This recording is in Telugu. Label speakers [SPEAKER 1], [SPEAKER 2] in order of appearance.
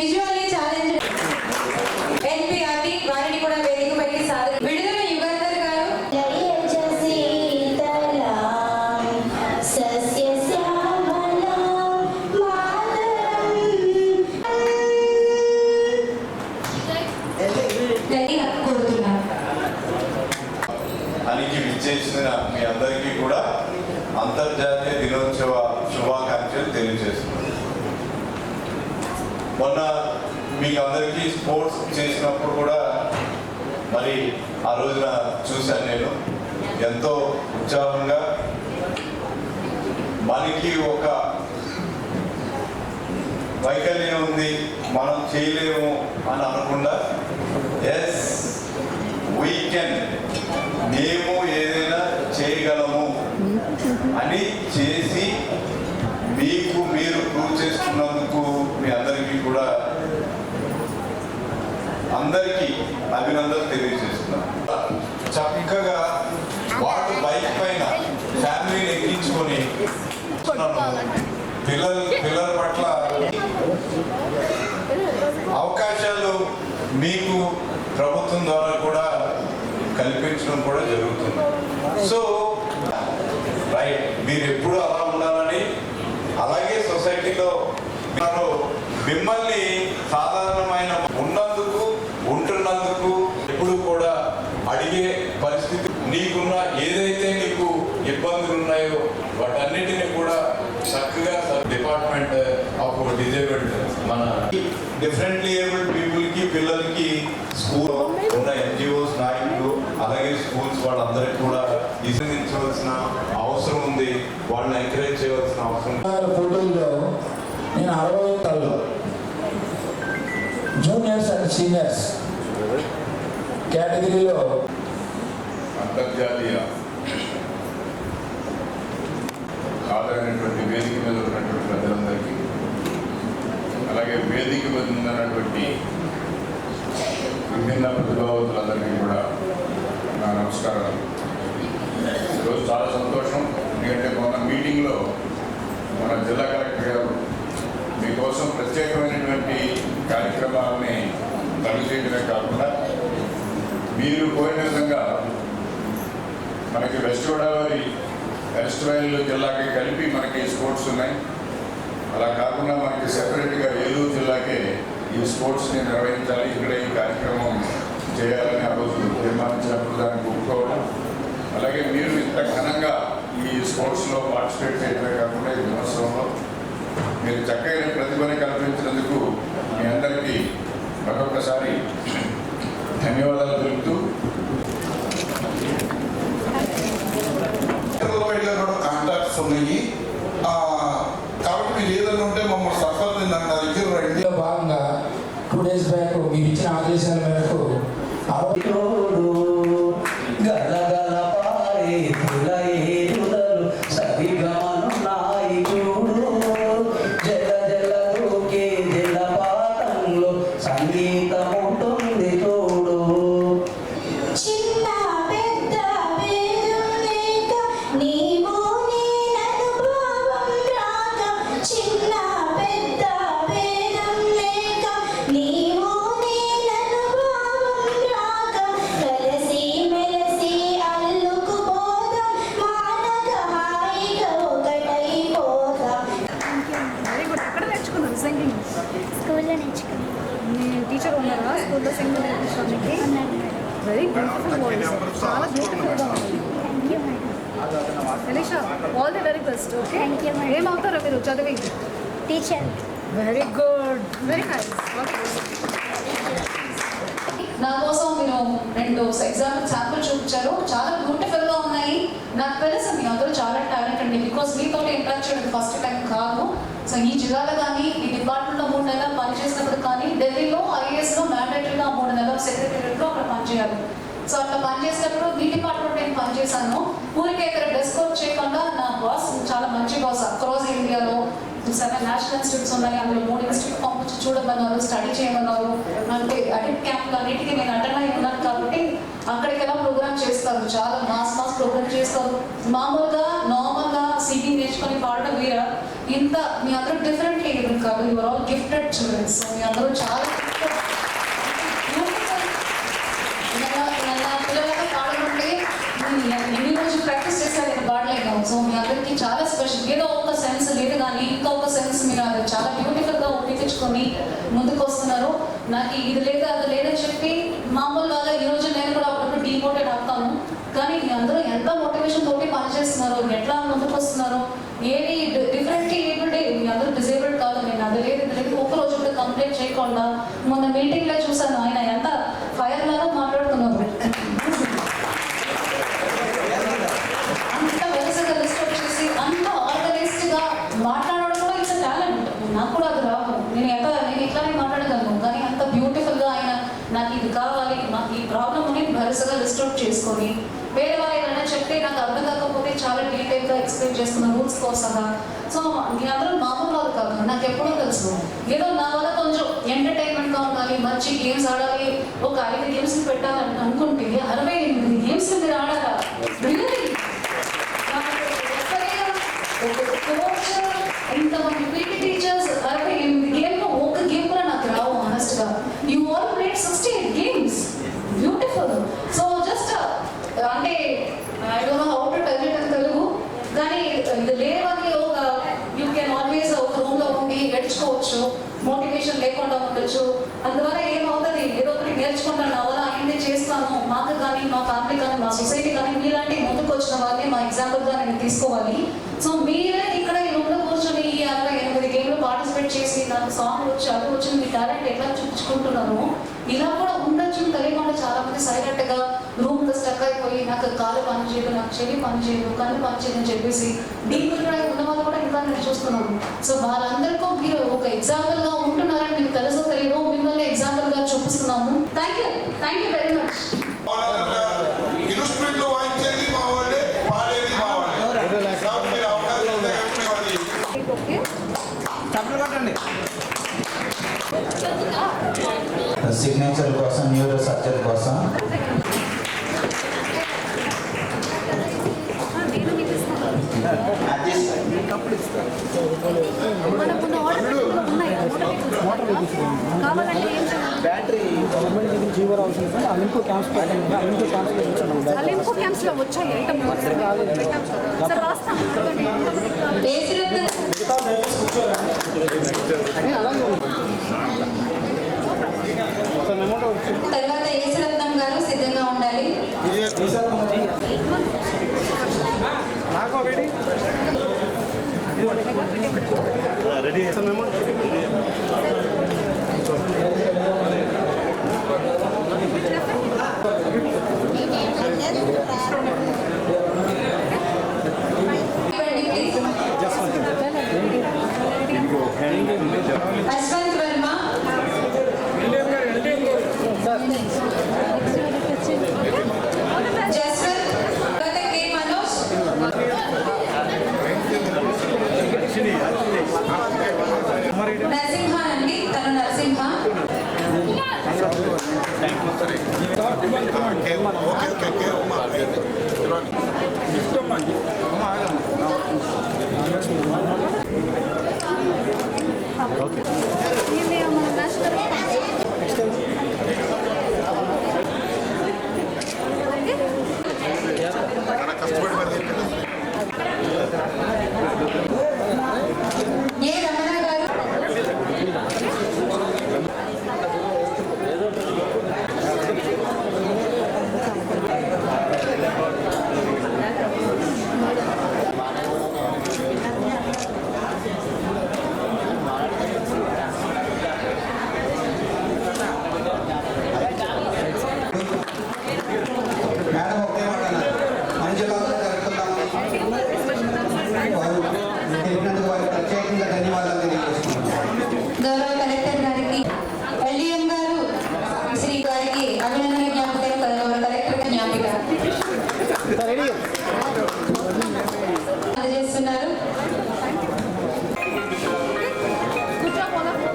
[SPEAKER 1] విజువల్లీ ఛాలెంజ్ ఎన్పిఆర్టీ వారిని కూడా వేదికపైకి సాధన విడుదల యుగంధర్ గారు
[SPEAKER 2] అనికి విచ్చేసిన మీ అందరికీ కూడా అంతర్జాతీయ దినోత్సవ శుభాకాంక్షలు తెలియజేస్తున్నాను. మొన్న మీకు అందరికీ స్పోర్ట్స్ చేసినప్పుడు కూడా మరి ఆ రోజున చూశాను నేను ఎంతో ఉత్సాహంగా. మనకి ఒక వైకల్యం ఉంది, మనం చేయలేము అని అనకుండా ఎస్ వీ కెన్, మేము ఏదైనా చేయగలము అని చేసి మీకు మీరు ప్రూవ్ చేసుకున్నందుకు మీ అందరికీ కూడా అందరికీ అభినందనలు తెలియజేస్తున్నాను. చక్కగా వాడు బైక్ పైన ఫ్యామిలీని ఎక్కించుకొని పిల్లల పట్ల అవకాశాలు మీకు ప్రభుత్వం ద్వారా కూడా కల్పించడం కూడా జరుగుతుంది. సో రైట్, మీరు ఎప్పుడు అలా ఉండాలని, అలాగే సొసైటీలో మిమ్మల్ని సాధారణమైన ఉంటున్నందుకు ఎప్పుడు కూడా అడిగే పరిస్థితి, నీకున్న ఏదైతే నీకు ఇబ్బందులు ఉన్నాయో వాటన్నిటిని కూడా చక్కగా డిపార్ట్మెంట్ ఆఫ్ డిజేబుల్డ్ మన డిఫరెంట్లీ ఏబుల్డ్ పీపుల్కి పిల్లలకి స్కూల్ ఉన్న ఎన్జిఓస్ నాయకులు అలాగే స్కూల్స్ వాళ్ళందరికీ కూడా ఇచ్చించవలసిన అవసరం ఉంది, వాళ్ళని ఎంకరేజ్ చేయవలసిన అవసరం.
[SPEAKER 3] పోటీల్లో నేను 60 తల్లో జూనియర్స్ అండ్ సీనియర్స్ కేటగిరీలో
[SPEAKER 2] అంతర్జాతీయ ఆదరైనటువంటి వేదిక మీద ఉన్నటువంటి ప్రజలందరికీ, అలాగే వేదిక మీద ఉన్నటువంటి విభిన్న ప్రతిభావంతులందరికీ కూడా నా నమస్కారాలు. ఈరోజు చాలా సంతోషం, ఎందుకంటే మొన్న మీటింగ్లో మన జిల్లా కలెక్టర్ గారు మీకోసం ప్రత్యేకమైనటువంటి కార్యక్రమాలని తెలియజేయడమే కాకుండా మీరు కోరిన విధంగా మనకి వెస్ట్ గోదావరి వెస్ట్ వైల్ జిల్లాకి కలిపి మనకి స్పోర్ట్స్ ఉన్నాయి. అలా కాకుండా మనకి సెపరేట్గా ఏలూరు జిల్లాకే ఈ స్పోర్ట్స్ని నిర్వహించాలి, ఇక్కడ ఈ కార్యక్రమం చేయాలని ఆ రోజు తీర్మానించినప్పుడు దానికి ఒప్పుకోవడం, అలాగే మీరు ఇంత ఘనంగా ఈ స్పోర్ట్స్లో పార్టిసిపేట్ చేయడమే కాకుండా ఈ దినోత్సవంలో మీరు చక్కైన ప్రతిభని కల్పించినందుకు మీ అందరికీ మరొకసారి ధన్యవాదాలు తెలుపుతూ,
[SPEAKER 4] కాంటాక్ట్స్ ఉన్నాయి కాబట్టి మీరు ఏదైనా ఉంటే మమ్మల్ని సఫర్ నా దగ్గర రండి.
[SPEAKER 3] భాగంగా 2 days బ్యాక్ మీరు ఇచ్చిన ఆదేశాల మేరకు
[SPEAKER 5] టీచర్ ఉన్నారా స్కూల్లో సింగింగ్ నేర్పించడానికి? వెరీ బ్యూటిఫుల్ వాయిస్, చాలా బ్యూటిఫుల్గా ఉంది. Elisha, all the very best. Okay, ఏమవుతారా మీరు చదివి?
[SPEAKER 6] Teacher.
[SPEAKER 5] Very good, very nice.
[SPEAKER 1] నా కోసం మీరు 2 ఎగ్జాంపుల్ శాంపుల్ చూపించారు, చాలా బ్యూటిఫుల్గా ఉన్నాయి. నాకు తెలుసు మీ అందరూ చాలా టాలెంట్ అండి, బికాస్ మీతో ఇంటరాక్ట్ చేయడం ఫస్ట్ టైం కాదు. సో ఈ జిల్లాలో కానీ ఈ డిపార్ట్మెంట్లో 3 నెలలు పనిచేసినప్పుడు కానీ ఢిల్లీలో ఐఏఎస్లో మ్యాండేటరీగా 3 నెలలు సెక్రటరీలో అక్కడ పనిచేయాలి. సో అట్లా పనిచేసేటప్పుడు మీ డిపార్ట్మెంట్ నేను పనిచేశాను. ఊరికే ఇక్కడ డెస్క్ వర్క్ చేయకుండా నా బాస్ చాలా మంచి బాస్, అక్రాస్ ఇండియాలో 7 నేషనల్ ఇన్స్టిట్యూట్స్ ఉన్నాయి, అందులో 3 ఇన్స్టిట్యూట్ పంపించి చూడమన్నారు, స్టడీ చేయమన్నారు. అంటే అటెండ్ క్యాంప్లు అన్నిటికీ నేను అటెండ్ అయి ఉన్నాను కాబట్టి అక్కడికి ఎలా ప్రోగ్రామ్ చేస్తారు, చాలా మాస్ ప్రోగ్రామ్ చేస్తారు. మామూలుగా నార్మల్గా సింగింగ్ నేర్చుకొని పాడడం వేరే. ఇంత మీ అందరూ డిఫరెంట్లీ ఏబుల్ కాదు, యువర్ ఆల్ గిఫ్టెడ్ చిల్డ్రన్స్. మీ అందరూ చాలా పిల్లలగా పాడమంటే ఎన్ని రోజులు ప్రాక్టీస్ చేశారు నేను పాడలేను. సో మీ అందరికీ చాలా స్పెషల్. ఏదో ఒక సెన్స్ లేదు కానీ ఇంకా ఒక సెన్స్ మీరు అది చాలా బ్యూటిఫుల్గా ఉపయోగించుకొని ముందుకు వస్తున్నారు. నాకు ఇది లేదా అది లేదని చెప్పి మామూలుగా ఈ రోజు నేను కూడా అప్పుడు డిమోటివేట్ అవుతాను. కానీ మీ అందరూ ఎంత మోటివేషన్ తోటి పనిచేస్తున్నారు, ఎట్లా ముందుకు వస్తున్నారు. ఏది డిఫరెంట్లీ ఏబుల్డ్, మీ అందరూ డిజేబుల్డ్ కాదు. నేను అది లేదు ఇది లేదు ఒక రోజు కూడా కంప్లైంట్ చేయకుండా మొన్న మీటింగ్లో చూసాను ఆయన ఎంత ఫైర్ లాగా మాట్లాడుతున్నారు. అంత వరుసగా లిస్ట్ చేసి అంత ఆర్గనైజ్డ్గా మాట్లాడడం కూడా ఇట్స్ టాలెంట్. నాకు కూడా అది రాదు, నేను ఇట్లానే మాట్లాడగలను. కానీ అంత బ్యూటిఫుల్గా ఆయన నాకు ఇది కావాలి, నాకు ఈ ప్రాబ్లమ్ అని వరుసగా లిస్ట్ అవుట్ చేసుకొని వేరే వాళ్ళు ఏమైనా చెప్తే నాకు అర్థం కాకపోతే చాలా డీటెయిల్గా ఎక్స్ప్లెయిన్ చేస్తున్న రూల్స్ కోసంగా. సో మీ అందరూ మామూలు వాళ్ళు కాదు, నాకు ఎప్పుడూ తెలుసు. ఏదో నా వల్ల కొంచెం ఎంటర్టైన్మెంట్గా ఉండాలి, మంచి గేమ్స్ ఆడాలి, ఒక 5 గేమ్స్ పెట్టాలని అనుకుంటే 68 గేమ్స్ మీరు ఆడారా? ఇంతమంది పీటీ టీచర్స్ 68 గేమ్లో ఒక గేమ్ కూడా నాకు రావు ఆనెస్ట్గా. You all played 68 games, beautiful. So just అంటే I don't know how to tell it in Telugu. కానీ ఇది లేవని ఒక యూ కెన్ ఆల్వేస్ ఒక రూమ్లో ఉండి గడుచుకోవచ్చు, మోటివేషన్ లేకుండా ఉండొచ్చు. అందువల్ల ఏమవుతుంది, ఏదో ఒకటి నేర్చుకుంటాను, నా వల్ల అయింది చేస్తాను. మాకు కానీ మా ఫ్యామిలీ కానీ మా సొసైటీ కానీ మీలాంటి ముందుకు వచ్చిన వాళ్ళని మా ఎగ్జాంపుల్గా నేను తీసుకోవాలి. సో మీరే ఇక్కడ ఈ రూమ్లో కూర్చొని ఈ 68 గేమ్లో పార్టిసిపేట్ చేసి నాకు సాంగ్ వచ్చి అది వచ్చి మీ టాలెంట్ ఎట్లా చూపించుకుంటున్నాను. ఇలా కూడా ఉండొచ్చు తెలియకుండా చాలా మంది సైలెంట్గా రూమ్లో స్టక్ అయిపోయి నాకు కాలు పని చేయదు, నాకు చెవి పని చేయదు, కళ్ళు పని చేయదు అని చెప్పేసి డీప్గా ఉన్న వాళ్ళు కూడా ఇంకా నేను చూస్తున్నాను. సో వాళ్ళందరికీ మీరు ఒక ఎగ్జాంపుల్గా ఉంటున్నారని మీకు తెలుసో తెలియదు, మిమ్మల్ని ఎగ్జాంపుల్గా చూపిస్తున్నాము. Thank you very much.
[SPEAKER 4] ఇన్స్ట్రుమెంట్లో వాయించేది మా వాళ్ళే, పాడేది మా వాళ్ళే. కాబట్టి మీరు అవకాశం ఉంది కాబట్టి మేము అది
[SPEAKER 5] ఓకే
[SPEAKER 6] సిగ్నేచర్ కోసం, న్యూరో సర్జరీ కోసం
[SPEAKER 5] నేను మీకు ఇస్తాను. మనకున్న ఆర్డర్ ఉన్నాయి కావాలంటే ఏం చేయాలి?
[SPEAKER 3] బ్యాటరీ గవర్నమెంట్ దగ్గర జీవో అవసరం సార్. అలింపు క్యాంప్స్ పెట్టండి, అలింపు క్యాంప్స్
[SPEAKER 5] అలింపు క్యాంప్స్లో వచ్చాయి ఐటమ్ సార్ రాస్తాం.
[SPEAKER 7] తర్వాత ఏసరత్నం గారు సిద్ధంగా ఉండాలి.
[SPEAKER 5] రెడీ